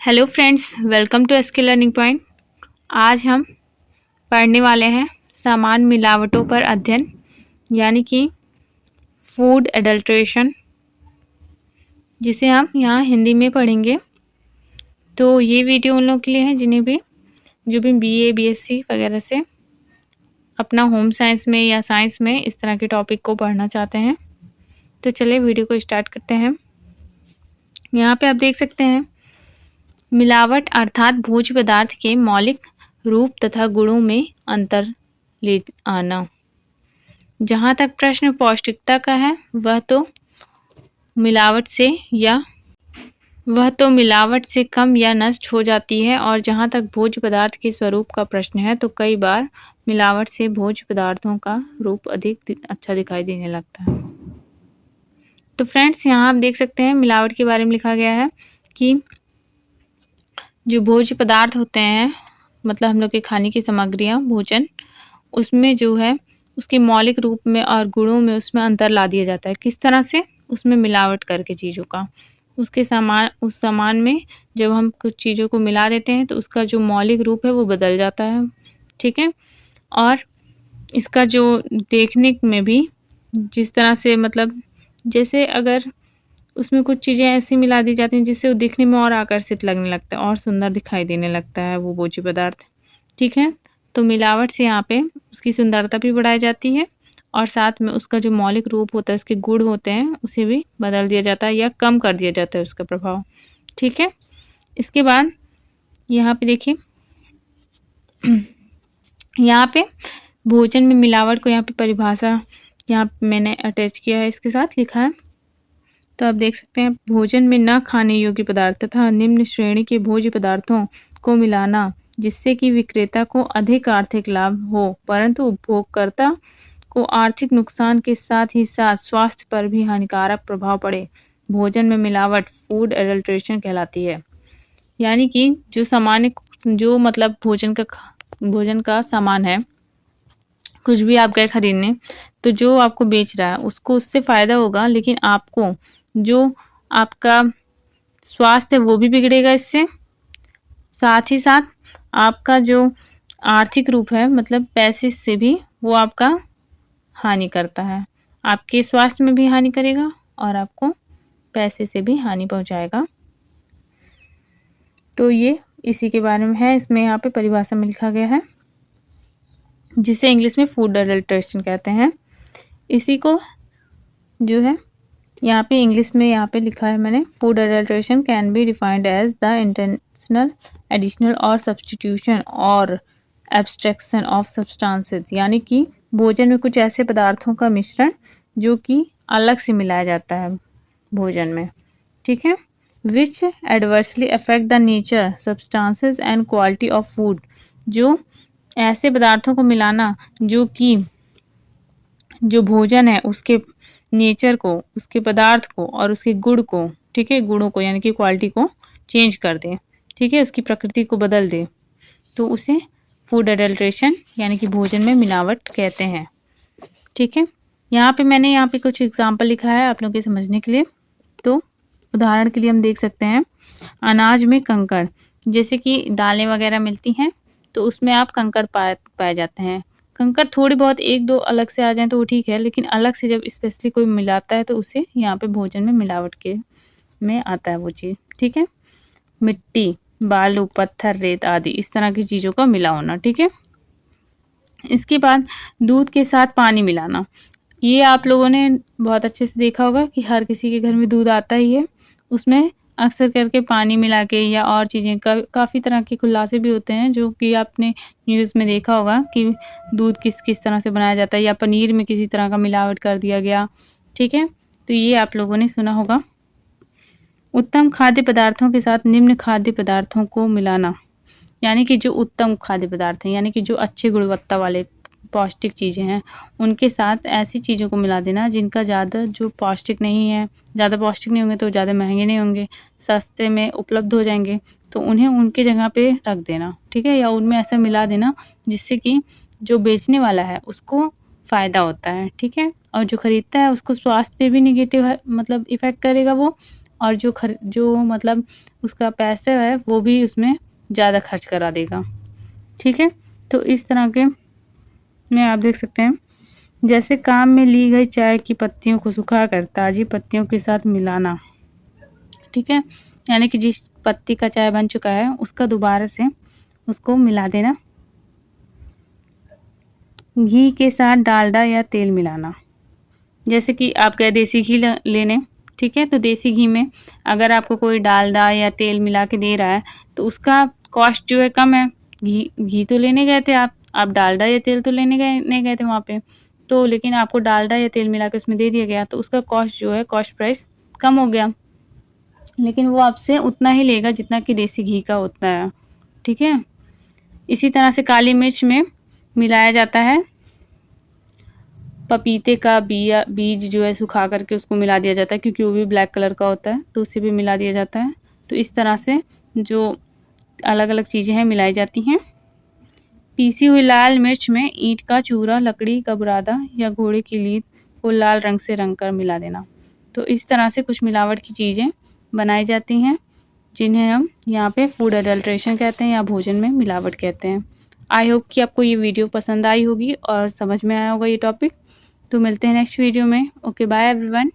Hello friends, welcome to SK learning point. आज हम पढ़ने वाले हैं सामान मिलावटों पर अध्ययन, यानी कि फूड एडल्ट्रेशन, जिसे हम यहाँ हिंदी में पढ़ेंगे। तो ये वीडियो उन लोगों के लिए है जिन्हें भी जो भी बीए बीएससी वगैरह से अपना होम साइंस में या साइंस में इस तरह के टॉपिक को पढ़ना चाहते हैं। तो चलिए वीडियो को स्टार्ट करते हैं। यहाँ पे आप देख सकते हैं मिलावट अर्थात भोज्य पदार्थ के मौलिक रूप तथा गुणों में अंतर ले आना। जहाँ तक प्रश्न पौष्टिकता का है वह तो मिलावट से कम या नष्ट हो जाती है, और जहाँ तक भोज्य पदार्थ के स्वरूप का प्रश्न है तो कई बार मिलावट से भोज्य पदार्थों का रूप अधिक अच्छा दिखाई देने लगता है। तो फ्रेंड्स, यहाँ आप देख सकते हैं मिलावट के बारे में लिखा गया है कि जो भोज्य पदार्थ होते हैं, मतलब हम लोग के खाने की सामग्रियाँ, भोजन, उसमें जो है उसके मौलिक रूप में और गुणों में उसमें अंतर ला दिया जाता है। किस तरह से? उसमें मिलावट करके चीज़ों का, उस सामान में जब हम कुछ चीज़ों को मिला देते हैं तो उसका जो मौलिक रूप है वो बदल जाता है, ठीक है। और इसका जो देखने में भी जिस तरह से, मतलब जैसे अगर उसमें कुछ चीज़ें ऐसी मिला दी जाती हैं जिससे वो दिखने में और आकर्षित लगने लगता है और सुंदर दिखाई देने लगता है वो भोज्य पदार्थ, ठीक है। तो मिलावट से यहाँ पे उसकी सुंदरता भी बढ़ाई जाती है और साथ में उसका जो मौलिक रूप होता है, उसके गुण होते हैं, उसे भी बदल दिया जाता है या कम कर दिया जाता है उसका प्रभाव, ठीक है। इसके बाद यहाँ पे देखिए यहाँ पे भोजन में मिलावट को यहाँ पे परिभाषा यहाँ मैंने अटैच किया है, इसके साथ लिखा है। तो आप देख सकते हैं भोजन में न खाने योग्य पदार्थ तथा निम्न श्रेणी के भोज्य पदार्थों को मिलाना जिससे कि विक्रेता को अधिक आर्थिक लाभ हो परंतु उपभोगकर्ता को आर्थिक नुकसान के साथ ही साथ स्वास्थ्य पर भी हानिकारक प्रभाव पड़े, भोजन में मिलावट फूड एडल्ट्रेशन कहलाती है। यानी कि जो मतलब भोजन का सामान है, कुछ भी आप गए खरीदने तो जो आपको बेच रहा है उसको उससे फ़ायदा होगा, लेकिन आपको जो आपका स्वास्थ्य है वो भी बिगड़ेगा इससे, साथ ही साथ आपका जो आर्थिक रूप है, मतलब पैसे से भी वो आपका हानि करता है, आपके स्वास्थ्य में भी हानि करेगा और आपको पैसे से भी हानि पहुंचाएगा। तो ये इसी के बारे में है, इसमें यहाँ पे परिभाषा में लिखा गया है जिसे इंग्लिश में फूड एडल्ट्रेशन कहते हैं। इसी को जो है यहाँ पे इंग्लिश में यहाँ पे लिखा है मैंने, food adulteration can be defined as the intentional additional और सब्सटीट्यूशन और एब्स्ट्रैक्शन ऑफ सब्सटेंसेस, यानी कि भोजन में कुछ ऐसे पदार्थों का मिश्रण जो कि अलग से मिलाया जाता है भोजन में, ठीक है, which adversely affect the nature substances and quality of food, जो ऐसे पदार्थों को मिलाना जो कि जो भोजन है उसके नेचर को, उसके पदार्थ को और उसके गुण को, ठीक है, गुणों को यानी कि क्वालिटी को चेंज कर दे, ठीक है, उसकी प्रकृति को बदल दे, तो उसे फूड एडल्ट्रेशन यानी कि भोजन में मिलावट कहते हैं, ठीक है। यहाँ पे कुछ एग्जाम्पल लिखा है आप लोगों के समझने के लिए। तो उदाहरण के लिए हम देख सकते हैं अनाज में कंकड़, जैसे कि दालें वगैरह मिलती हैं तो उसमें आप कंकड़ पाए जाते हैं। कंकड़ थोड़ी बहुत एक दो अलग से आ जाएं तो वो ठीक है, लेकिन अलग से जब स्पेशली कोई मिलाता है तो उसे यहाँ पे भोजन में मिलावट के में आता है वो चीज़, ठीक है। मिट्टी, बालू, पत्थर, रेत आदि इस तरह की चीज़ों का मिला होना, ठीक है। इसके बाद दूध के साथ पानी मिलाना, ये आप लोगों ने बहुत अच्छे से देखा होगा कि हर किसी के घर में दूध आता ही है, उसमें अक्सर करके पानी मिला के या और चीज़ें काफ़ी तरह के खुलासे भी होते हैं जो कि आपने न्यूज़ में देखा होगा कि दूध किस किस तरह से बनाया जाता है या पनीर में किसी तरह का मिलावट कर दिया गया, ठीक है। तो ये आप लोगों ने सुना होगा। उत्तम खाद्य पदार्थों के साथ निम्न खाद्य पदार्थों को मिलाना, यानी कि जो उत्तम खाद्य पदार्थ हैं यानी कि जो अच्छी गुणवत्ता वाले पौष्टिक चीज़ें हैं उनके साथ ऐसी चीज़ों को मिला देना जिनका ज़्यादा जो पौष्टिक नहीं है, ज़्यादा पौष्टिक नहीं होंगे तो ज़्यादा महंगे नहीं होंगे, सस्ते में उपलब्ध हो जाएंगे, तो उन्हें उनके जगह पे रख देना, ठीक है, या उनमें ऐसा मिला देना जिससे कि जो बेचने वाला है उसको फ़ायदा होता है, ठीक है, और जो ख़रीदता है उसको स्वास्थ्य पे भी निगेटिव मतलब इफ़ेक्ट करेगा वो, और जो मतलब उसका पैसा है वो भी उसमें ज़्यादा खर्च करा देगा। ठीक है, तो इस तरह के में आप देख सकते हैं, जैसे काम में ली गई चाय की पत्तियों को सुखाकर ताज़ी पत्तियों के साथ मिलाना। ठीक है, यानी कि जिस पत्ती का चाय बन चुका है उसका दोबारा से उसको मिला देना। घी के साथ डालडा या तेल मिलाना, जैसे कि आप गए देसी घी लेने, ठीक है, तो देसी घी में अगर आपको कोई डालडा या तेल मिला के दे रहा है तो उसका कॉस्ट जो है कम है। घी तो लेने गए थे आप डालडा या तेल तो लेने नहीं गए थे वहाँ पे, तो लेकिन आपको डालडा या तेल मिला के उसमें दे दिया गया तो उसका कॉस्ट जो है कॉस्ट प्राइस कम हो गया, लेकिन वो आपसे उतना ही लेगा जितना कि देसी घी का होता है। ठीक है, इसी तरह से काली मिर्च में मिलाया जाता है पपीते का बीज जो है सुखा करके उसको मिला दिया जाता है, क्योंकि वो भी ब्लैक कलर का होता है तो उसे भी मिला दिया जाता है। तो इस तरह से जो अलग अलग चीज़ें हैं मिलाई जाती हैं। पीसी हुई लाल मिर्च में ईंट का चूरा, लकड़ी का बुरादा या घोड़े की लीद को लाल रंग से रंग कर मिला देना। तो इस तरह से कुछ मिलावट की चीज़ें बनाई जाती हैं जिन्हें हम यहाँ पे फूड अडल्ट्रेशन कहते हैं या भोजन में मिलावट कहते हैं। आई होप कि आपको ये वीडियो पसंद आई होगी और समझ में आया होगा ये टॉपिक। तो मिलते हैं नेक्स्ट वीडियो में। Okay, bye everyone.